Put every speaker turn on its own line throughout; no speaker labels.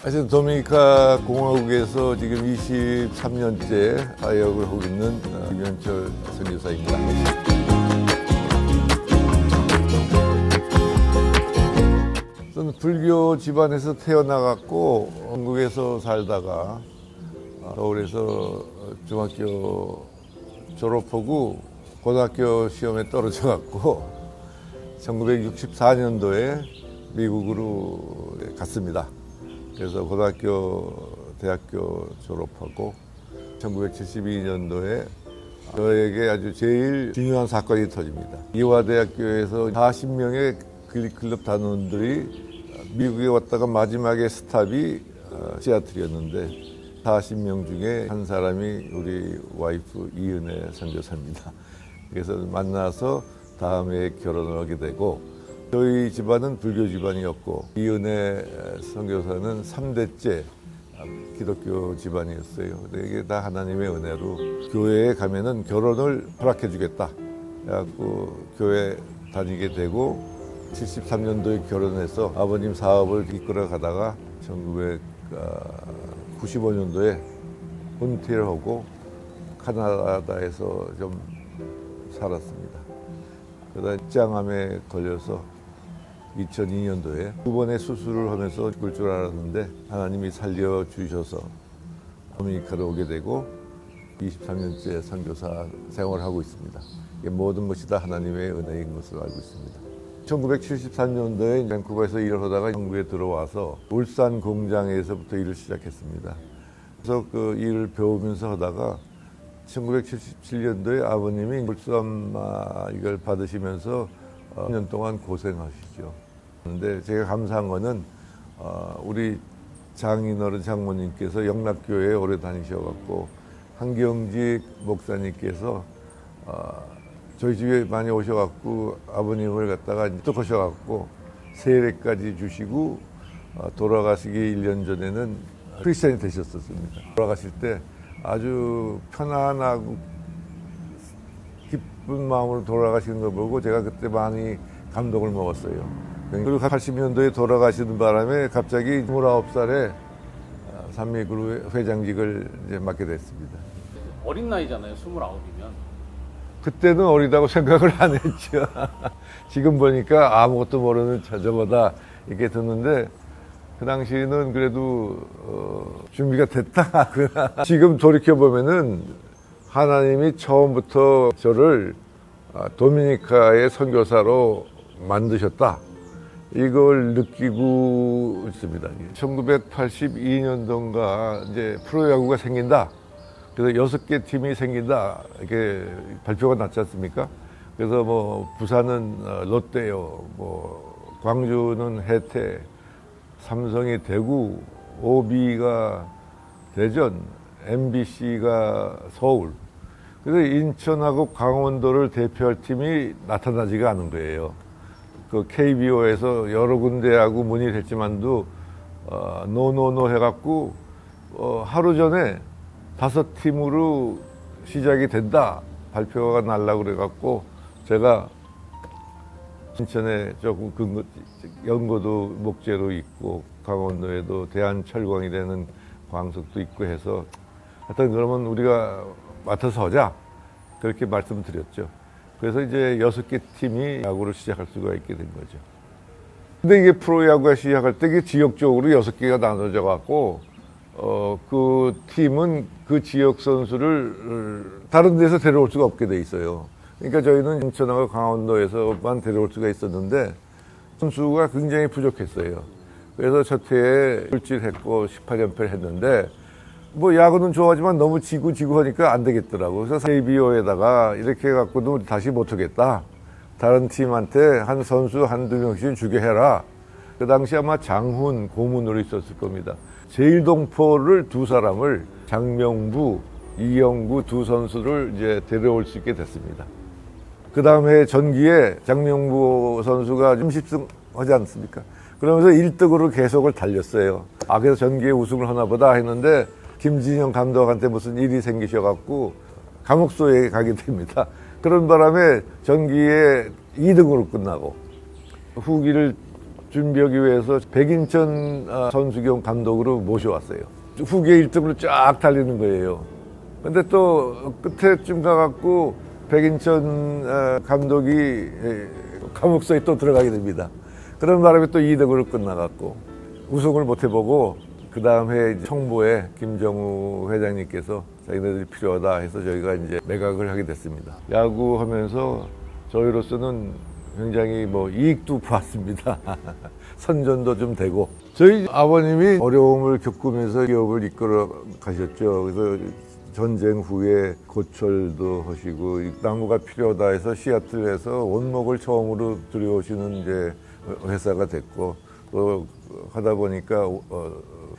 사실 도미니카 공화국에서 지금 23년째 사역을 하고 있는 김현철 선교사입니다. 저는 불교 집안에서 태어나갖고 한국에서 살다가 서울에서 중학교 졸업하고 고등학교 시험에 떨어져갖고 1964년도에 미국으로 갔습니다. 그래서 고등학교, 대학교 졸업하고 1972년도에 저에게 아주 제일 중요한 사건이 터집니다. 이화대학교에서 40명의 클럽 단원들이 미국에 왔다가 마지막에 스탑이 시애틀이었는데 40명 중에 한 사람이 우리 와이프 이은혜 선교사입니다. 그래서 만나서 다음에 결혼을 하게 되고 저희 집안은 불교 집안이었고 이은혜 선교사는 3대째 기독교 집안이었어요. 근데 이게 다 하나님의 은혜로 교회에 가면은 결혼을 허락해 주겠다. 그래갖고 교회 다니게 되고 73년도에 결혼해서 아버님 사업을 이끌어 가다가 1995년도에 은퇴를 하고 카나다에서 좀 살았습니다. 그러다 입장암에 걸려서 2002년도에 2번의 수술을 하면서 죽을 줄 알았는데 하나님이 살려주셔서 도미니카로 오게 되고 23년째 선교사 생활을 하고 있습니다. 이게 모든 것이 다 하나님의 은혜인 것을 알고 있습니다. 1973년도에 밴쿠버에서 일을 하다가 한국에 들어와서 울산 공장에서부터 일을 시작했습니다. 그래서 그 일을 배우면서 하다가 1977년도에 아버님이 물수암마 이걸 받으시면서 1년 동안 고생하시죠. 그런데 제가 감사한 거는 우리 장인어른 장모님께서 영락교회에 오래 다니셔갖고 한경직 목사님께서 저희 집에 많이 오셔갖고 아버님을 갖다가 뚝하셔갖고 세례까지 주시고 돌아가시기 1년 전에는 크리스찬이 되셨었습니다. 돌아가실 때 아주 편안하고 기쁜 마음으로 돌아가시는 걸 보고 제가 그때 많이 감동을 먹었어요. 그리고 80년도에 돌아가시는 바람에 갑자기 29살에 산미그룹 회장직을 이제 맡게 됐습니다.
어린 나이잖아요, 29이면.
그때는 어리다고 생각을 안 했죠. 지금 보니까 아무것도 모르는 저보다 이렇게 듣는데 그 당시에는 그래도 준비가 됐다. 지금 돌이켜보면은 하나님이 처음부터 저를 도미니카의 선교사로 만드셨다. 이걸 느끼고 있습니다. 1982년도인가 이제 프로야구가 생긴다. 그래서 6개 팀이 생긴다. 이렇게 발표가 났지 않습니까? 그래서 뭐 부산은 롯데요, 뭐 광주는 해태, 삼성이 대구, OB가 대전, MBC가 서울. 그래서 인천하고 강원도를 대표할 팀이 나타나지가 않은 거예요. 그 KBO에서 여러 군데하고 문의를 했지만도 노노노 해갖고 하루 전에 5팀으로 시작이 된다 발표가 날라고 그래갖고 제가 인천에 조금 연고도 목재로 있고 강원도에도 대한철광이라는 광석도 있고 해서 하여튼 그러면 우리가 맡아서 하자 그렇게 말씀드렸죠. 그래서 이제 6개 팀이 야구를 시작할 수가 있게 된 거죠. 근데 이게 프로야구가 시작할 때 이게 지역적으로 6개가 나눠져 갖고 그 팀은 그 지역 선수를 다른 데서 데려올 수가 없게 돼 있어요. 그러니까 저희는 인천하고 강원도에서만 데려올 수가 있었는데 선수가 굉장히 부족했어요. 그래서 첫 해에 출질했고 18연패를 했는데 뭐 야구는 좋아하지만 너무 지고 하니까 안 되겠더라고. 그래서 KBO에다가 이렇게 해갖고도 우리 다시 못하겠다. 다른 팀한테 한 선수 한두 명씩 주게 해라. 그 당시 아마 장훈 고문으로 있었을 겁니다. 제일동포를 2사람을 장명부, 이영구 2 선수를 이제 데려올 수 있게 됐습니다. 그 다음에 전기에 장명부 선수가 30승 하지 않습니까? 그러면서 1등으로 계속을 달렸어요. 그래서 전기에 우승을 하나 보다 했는데 김진영 감독한테 무슨 일이 생기셔갖고 감옥소에 가게 됩니다. 그런 바람에 전기에 2등으로 끝나고 후기를 준비하기 위해서 백인천 선수 겸 감독으로 모셔왔어요. 후계 1등으로 쫙 달리는 거예요. 근데 또 끝에쯤 가갖고 백인천 감독이 감옥소에 또 들어가게 됩니다. 그런 바람에 또 2등으로 끝나갖고 우승을 못 해보고 그 다음 해 청보에 김정우 회장님께서 자기네들이 필요하다 해서 저희가 이제 매각을 하게 됐습니다. 야구하면서 저희로서는 굉장히 뭐 이익도 봤습니다. 선전도 좀 되고. 저희 아버님이 어려움을 겪으면서 기업을 이끌어 가셨죠. 그래서 전쟁 후에 고철도 하시고 나무가 필요하다 해서 시애틀에서 원목을 처음으로 들여오시는 이제 회사가 됐고, 또 하다 보니까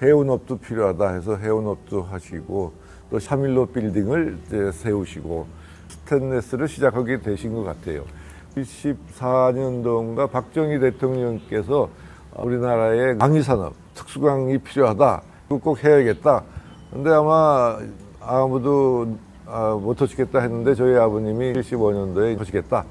해운업도 필요하다 해서 해운업도 하시고, 또 샤밀로 빌딩을 이제 세우시고 스테인레스를 시작하게 되신 것 같아요. 14년도인가 박정희 대통령께서 우리나라에 광의산업, 특수광이 필요하다. 꼭 해야겠다. 근데 아마 아무도 못 하시겠다 했는데 저희 아버님이 75년도에 하시겠다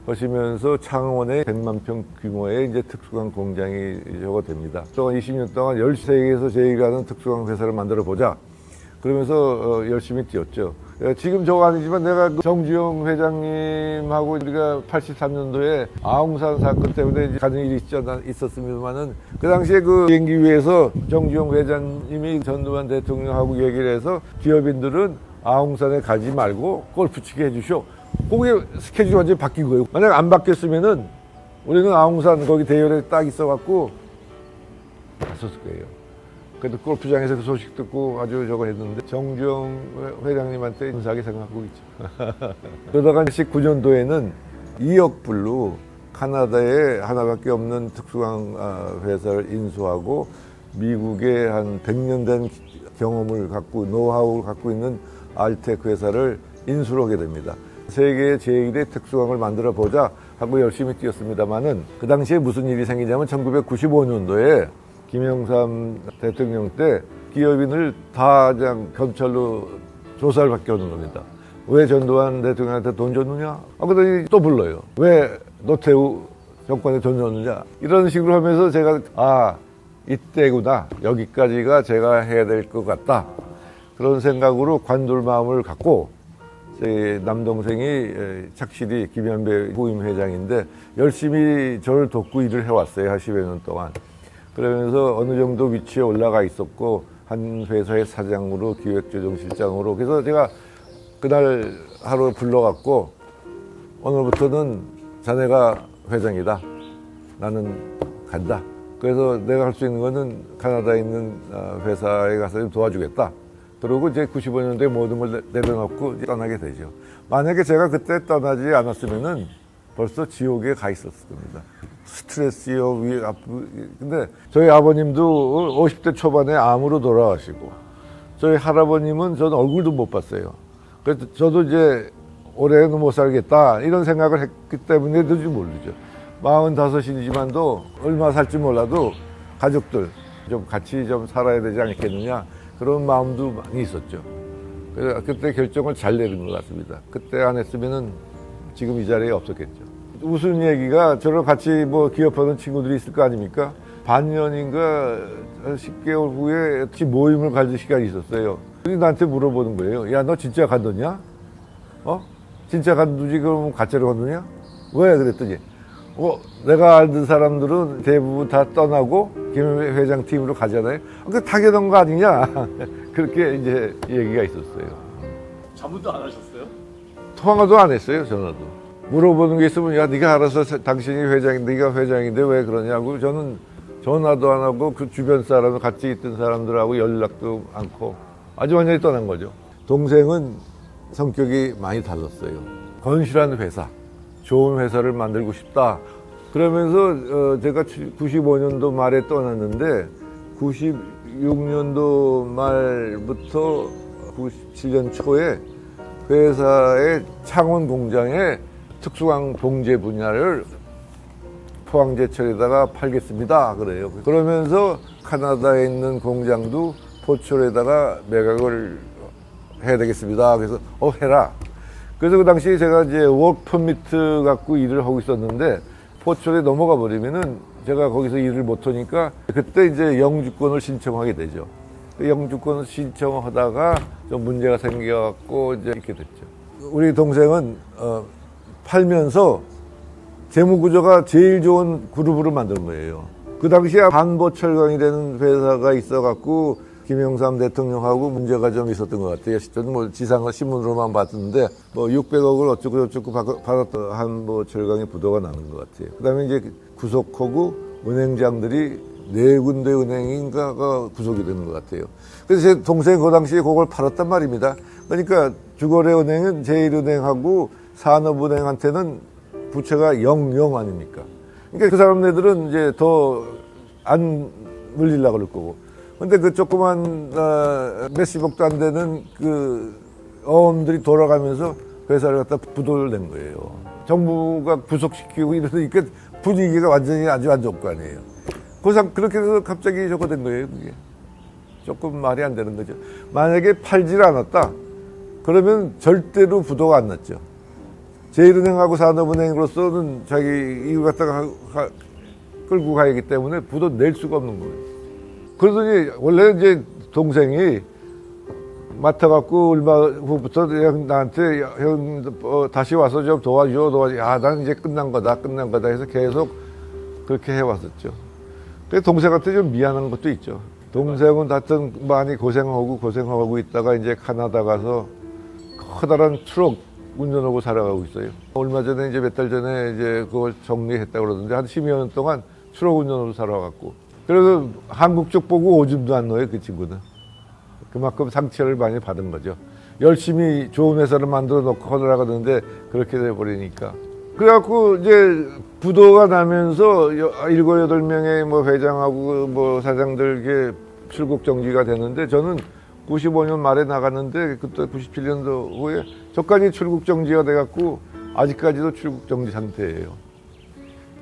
하시면서 창원에 100만 평 규모의 이제 특수광 공장이 저거 됩니다. 또 20년 동안 13개에서 제일 가는 특수광 회사를 만들어 보자. 그러면서 열심히 뛰었죠. 지금 저거 아니지만 내가 정주영 회장님하고 우리가 83년도에 아웅산 사건 때문에 가는 일이 있었습니다만은 그 당시에 그 비행기 위에서 정주영 회장님이 전두환 대통령하고 얘기를 해서 기업인들은 아웅산에 가지 말고 골프 치게 해주쇼. 그게 스케줄이 완전히 바뀐 거예요. 만약 안 바뀌었으면은 우리는 아웅산 거기 대열에 딱 있어갖고 갔었을 거예요. 그래도 골프장에서 그 소식 듣고 아주 저거 했는데 정주영 회장님한테 감사하게 생각하고 있죠. 그러다가 19년도에는 2억 불로 카나다에 하나밖에 없는 특수광 회사를 인수하고 미국에 한 100년 된 경험을 갖고 노하우를 갖고 있는 알테크 회사를 인수를 하게 됩니다. 세계 제1의 특수광을 만들어 보자 하고 열심히 뛰었습니다만은 그 당시에 무슨 일이 생기냐면 1995년도에 김영삼 대통령 때 기업인을 다 그냥 검찰로 조사를 받게 하는 겁니다. 왜 전두환 대통령한테 돈 줬느냐? 그러더니 또 불러요. 왜 노태우 정권에 돈 줬느냐? 이런 식으로 하면서 제가 이때구나. 여기까지가 제가 해야 될 것 같다. 그런 생각으로 관둘 마음을 갖고 제 남동생이 착실히 김현배 후임 회장인데 열심히 저를 돕고 일을 해왔어요. 한 10여 년 동안. 그러면서 어느 정도 위치에 올라가 있었고 한 회사의 사장으로 기획조정실장으로 그래서 제가 그날 하루 불러갖고 오늘부터는 자네가 회장이다. 나는 간다. 그래서 내가 할 수 있는 거는 카나다에 있는 회사에 가서 좀 도와주겠다. 그러고 이제 95년도에 모든 걸 내려놓고 떠나게 되죠. 만약에 제가 그때 떠나지 않았으면은 벌써 지옥에 가 있었을 겁니다. 스트레스요, 위에 아프고. 근데 저희 아버님도 50대 초반에 암으로 돌아가시고, 저희 할아버님은 저는 얼굴도 못 봤어요. 그래서 저도 이제 올해는 못 살겠다, 이런 생각을 했기 때문에도 좀 모르죠. 45이지만도 얼마 살지 몰라도 가족들 좀 같이 좀 살아야 되지 않겠느냐, 그런 마음도 많이 있었죠. 그래서 그때 결정을 잘 내린 것 같습니다. 그때 안 했으면은 지금 이 자리에 없었겠죠. 웃은 얘기가 저랑 같이 뭐 기업하는 친구들이 있을 거 아닙니까? 반년인가 10개월 후에 모임을 가질 시간이 있었어요. 나한테 물어보는 거예요. 야, 너 진짜 간뒀냐? 진짜 간두지 그러면 가짜로 간두냐? 왜? 그랬더니 내가 알던 사람들은 대부분 다 떠나고 김 회장 팀으로 가잖아요. 그 당연한 거 아니냐? 그렇게 이제 얘기가 있었어요.
자문도 안 하셨어요?
통화도 안 했어요, 전화도. 물어보는 게 있으면, 야, 네가 알아서 당신이 네가 회장인데 왜 그러냐고. 저는 전화도 안 하고 그 주변 사람, 같이 있던 사람들하고 연락도 않고 아주 완전히 떠난 거죠. 동생은 성격이 많이 달랐어요. 건실한 회사, 좋은 회사를 만들고 싶다. 그러면서 제가 95년도 말에 떠났는데 96년도 말부터 97년 초에 회사의 창원 공장에 특수광 봉제 분야를 포항제철에다가 팔겠습니다. 그래요. 그러면서 카나다에 있는 공장도 포철에다가 매각을 해야 되겠습니다. 그래서 해라. 그래서 그 당시에 제가 이제 워크 퍼미트 갖고 일을 하고 있었는데 포철에 넘어가 버리면은 제가 거기서 일을 못하니까 그때 이제 영주권을 신청하게 되죠. 그 영주권을 신청하다가 좀 문제가 생겨갖고 이제 이렇게 됐죠. 우리 동생은 팔면서 재무구조가 제일 좋은 그룹으로 만든 거예요. 그 당시에 한보철강이라는 회사가 있어갖고 김영삼 대통령하고 문제가 좀 있었던 것 같아요. 저는 뭐 지상과 신문으로만 봤는데 뭐 600억을 어쩌고 받았던 한보철강의 부도가 나는 것 같아요. 그다음에 이제 구속하고 은행장들이 네 군데 은행인가가 구속이 되는 것 같아요. 그래서 제 동생이 그 당시에 그걸 팔았단 말입니다. 그러니까 주거래은행은 제1은행하고 산업은행한테는 부채가 0 아닙니까? 그러니까 그 사람네들은 이제 더 안 물리려고 그럴 거고. 근데 그 조그만 몇십억도 안 되는 그 어음들이 돌아가면서 회사를 갖다 부도를 낸 거예요. 정부가 구속시키고 이러니까 분위기가 완전히 아주 안 좋을 거 아니에요. 그렇게 해서 갑자기 저거 된 거예요, 그게. 조금 말이 안 되는 거죠. 만약에 팔질 않았다, 그러면 절대로 부도가 안 났죠. 제1은행하고 산업은행으로서는 자기 이걸 갖다가 끌고 가야 하기 때문에 부도 낼 수가 없는 거예요. 그러더니 원래 이제 동생이 맡아갖고 얼마 후부터 나한테 형 다시 와서 좀 도와줘. 아, 난 이제 끝난 거다 해서 계속 그렇게 해왔었죠. 그래서 동생한테 좀 미안한 것도 있죠. 동생은 하여튼 많이 고생하고 있다가 이제 카나다 가서 커다란 트럭 운전하고 살아가고 있어요. 얼마 전에 이제 몇 달 전에 이제 그걸 정리했다 그러던데 한 10여 년 동안 트럭 운전으로 살아갔고. 그래서 한국 쪽 보고 오줌도 안 넣어요, 그 친구는. 그만큼 상처를 많이 받은 거죠. 열심히 좋은 회사를 만들어 놓고 하더라고는데 그렇게 돼버리니까. 그래갖고 이제 부도가 나면서 7, 8명의 뭐 회장하고 뭐 사장들 이렇게 출국 정지가 되는데 저는 95년 말에 나갔는데 그때 97년도 후에 저까지 출국 정지가 돼갖고 아직까지도 출국 정지 상태예요.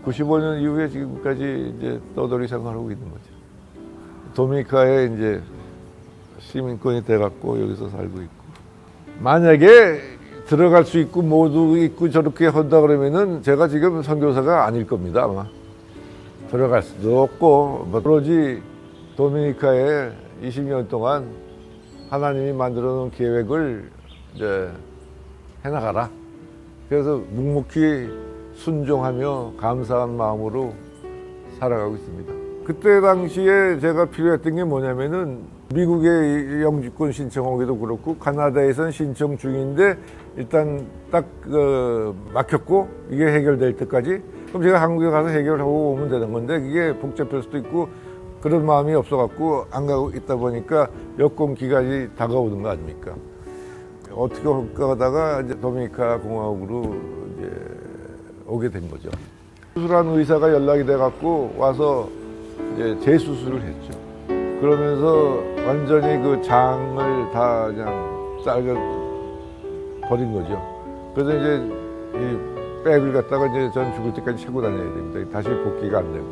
95년 이후에 지금까지 이제 떠돌이 생활하고 있는 거죠. 도미니카에 이제 시민권이 돼갖고 여기서 살고 있고. 만약에 들어갈 수 있고 모두 있고 저렇게 한다 그러면은 제가 지금 선교사가 아닐 겁니다, 아마. 들어갈 수도 없고, 뭐, 오로지 도미니카에 20년 동안 하나님이 만들어 놓은 계획을 이제 해나가라. 그래서 묵묵히 순종하며 감사한 마음으로 살아가고 있습니다. 그때 당시에 제가 필요했던 게 뭐냐면은 미국의 영주권 신청하기도 그렇고 카나다에선 신청 중인데 일단 딱 막혔고 이게 해결될 때까지 그럼 제가 한국에 가서 해결하고 오면 되는 건데 이게 복잡할 수도 있고 그런 마음이 없어갖고 안 가고 있다 보니까 여권 기간이 다가오는 거 아닙니까? 어떻게 할까 하다가 이제 도미니카 공화국으로 이제 오게 된 거죠. 수술한 의사가 연락이 돼갖고 와서 이제 재수술을 했죠. 그러면서 완전히 그 장을 다 그냥 쌀겨 버린 거죠. 그래서 이제 이 백을 갖다가 이제 전 죽을 때까지 차고 다녀야 됩니다. 다시 복귀가 안 되고.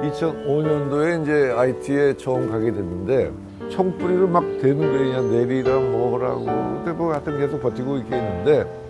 2005년도에 이제 IT에 처음 가게 됐는데 총뿌리로 막 되는 거예요. 그냥 내리라 뭐라고. 근데 뭐 하여튼 계속 버티고 있게 했는데